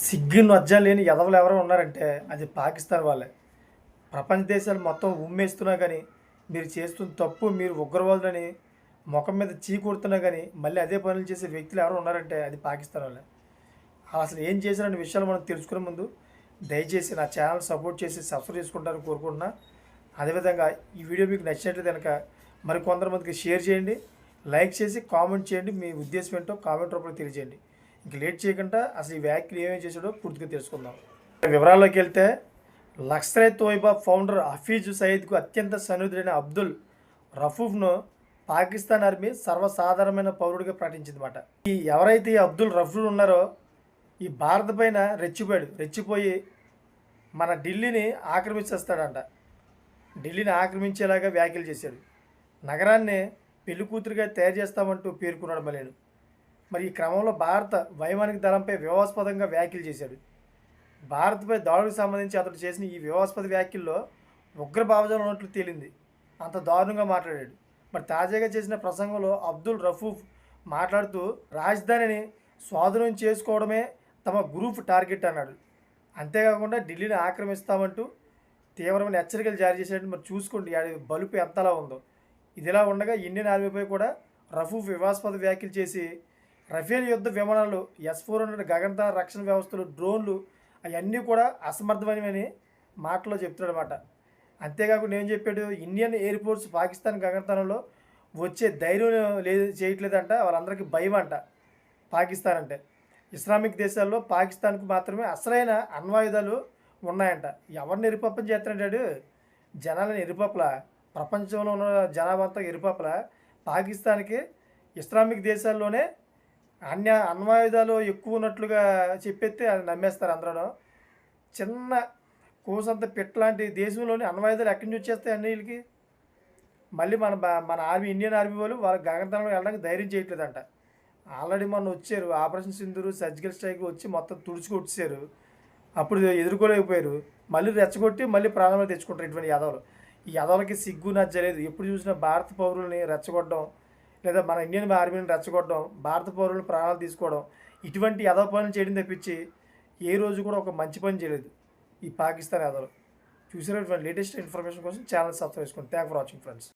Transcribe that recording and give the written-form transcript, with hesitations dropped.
సిగ్గు నజ్జ లేని ఎదవలు ఎవరో ఉన్నారంటే అది పాకిస్తాన్ వాళ్ళే. ప్రపంచ దేశాలు మొత్తం ఉమ్మేస్తున్నా కానీ మీరు చేస్తున్న తప్పు, మీరు ఉగ్రవాదులని ముఖం మీద చీ కొడుతున్నా కానీ మళ్ళీ అదే పనులు చేసే వ్యక్తులు ఎవరు ఉన్నారంటే అది పాకిస్తాన్ వాళ్ళే. అసలు ఏం చేశారనే విషయాలు మనం తెలుసుకునే ముందు దయచేసి నా ఛానల్ సపోర్ట్ చేసి సబ్స్క్రైబ్ చేసుకుంటారని కోరుకుంటున్నా. అదేవిధంగా ఈ వీడియో మీకు నచ్చినట్లయితే కనుక మరి కొంతమందికి షేర్ చేయండి, లైక్ చేసి కామెంట్ చేయండి. మీ ఉద్దేశం ఏంటో కామెంట్ రూపంలో తెలియజేయండి. ఇంక లేట్ చేయకుండా అసలు ఈ వ్యాఖ్యలు ఏమేమి చేశాడో పూర్తిగా తెలుసుకుందాం. వివరాల్లోకి వెళ్తే లష్కర్ ఎ తోయిబా ఫౌండర్ హఫీజ్ సయీద్కు అత్యంత సన్నిహితుడైన అబ్దుల్ రఫూఫ్ను పాకిస్తాన్ ఆర్మీ సర్వసాధారణమైన పౌరుడిగా ప్రకటించిందన్నమాట. ఎవరైతే ఈ అబ్దుల్ రఫూఫ్ ఉన్నారో ఈ భారత్ పైన రెచ్చిపోయి మన ఢిల్లీని ఆక్రమించేస్తాడంట. ఢిల్లీని ఆక్రమించేలాగా వ్యాఖ్యలు చేశాడు. నగరాన్ని పెళ్లి కూతురుగా తయారు చేస్తామంటూ పేర్కొన్నాడు మళ్ళీ. మరి ఈ క్రమంలో భారత వైమానిక దళంపై వివాదాస్పదంగా వ్యాఖ్యలు చేశాడు. భారత్పై దాడులకు సంబంధించి అతడు చేసిన ఈ వివాదాస్పద వ్యాఖ్యల్లో ఉగ్ర భావజాలం ఉన్నట్లు తేలింది. అంత దారుణంగా మాట్లాడాడు. మరి తాజాగా చేసిన ప్రసంగంలో అబ్దుల్ రఫూఫ్ మాట్లాడుతూ రాజధానిని స్వాధీనం చేసుకోవడమే తమ గ్రూప్ టార్గెట్ అన్నాడు. అంతేకాకుండా ఢిల్లీని ఆక్రమిస్తామంటూ తీవ్రమైన హెచ్చరికలు జారీ చేశాడు. మరి చూసుకోండి అది బలుపు ఎంతలా ఉందో. ఇదిలా ఉండగా ఇండియన్ ఆర్మీపై కూడా రఫూఫ్ వివాదాస్పద వ్యాఖ్యలు చేసి రఫేల్ యుద్ధ విమానాలు, S-400 గగనతల రక్షణ వ్యవస్థలు, డ్రోన్లు అవన్నీ కూడా అసమర్థమైనవని మాటలో చెప్తున్నాడు అనమాట. అంతేకాకుండా ఏం చెప్పాడు, ఇండియన్ ఎయిర్ ఫోర్స్ పాకిస్తాన్ గగనతలంలో వచ్చే ధైర్యం లేదు, చేయట్లేదంట. వాళ్ళందరికీ భయం అంట పాకిస్తాన్ అంటే. ఇస్లామిక్ దేశాల్లో పాకిస్తాన్కు మాత్రమే అసలైన అణ్వాయుధాలు ఉన్నాయంట. ఎవరిని ఎరిపప్పని చేస్తాడంటాడు, జనాలని ఎరిపప్పల, ప్రపంచంలో ఉన్న జనాభా అంతా ఎరిపప్పల. పాకిస్తాన్కి ఇస్లామిక్ దేశాల్లోనే అణ్వాయుధాలు ఎక్కువ ఉన్నట్లుగా చెప్పేస్తే అది నమ్మేస్తారు అందరూ. చిన్న కోసంత లాంటి దేశంలోని అణ్వాయుధాలు ఎక్కడి నుంచి వచ్చేస్తాయి అన్నిటికి. మళ్ళీ మన ఆర్మీ, ఇండియన్ ఆర్మీ వాళ్ళు వాళ్ళ గగనతలంలో వెళ్ళడానికి ధైర్యం చేయట్లేదంట. ఆల్రెడీ మొన్న వచ్చారు ఆపరేషన్ సింధూరు, సర్జికల్ స్ట్రైక్ వచ్చి మొత్తం తుడుచుకొచ్చారు. అప్పుడు ఎదుర్కోలేకపోయారు. మళ్ళీ రెచ్చగొట్టి మళ్ళీ ప్రాణాలు తెచ్చుకుంటారు ఇటువంటి యాదవులు. ఈ యాదవులకి సిగ్గు నచ్చలేదు. ఎప్పుడు చూసినా భారత పౌరుల్ని రెచ్చగొట్టడం, లేదా మన ఇండియన్ ఆర్మీని రెచ్చగొట్టడం, భారత పౌరులను ప్రాణాలు తీసుకోవడం, ఇటువంటి యాదవ పనులు చేయడం తప్పించి ఏ రోజు కూడా ఒక మంచి పని చేయలేదు ఈ పాకిస్తాన్ యాదవులు. చూసినటువంటి లేటెస్ట్ ఇన్ఫర్మేషన్ కోసం ఛానల్ సబ్స్క్రైబ్ చేసుకోండి. Thank for watching friends.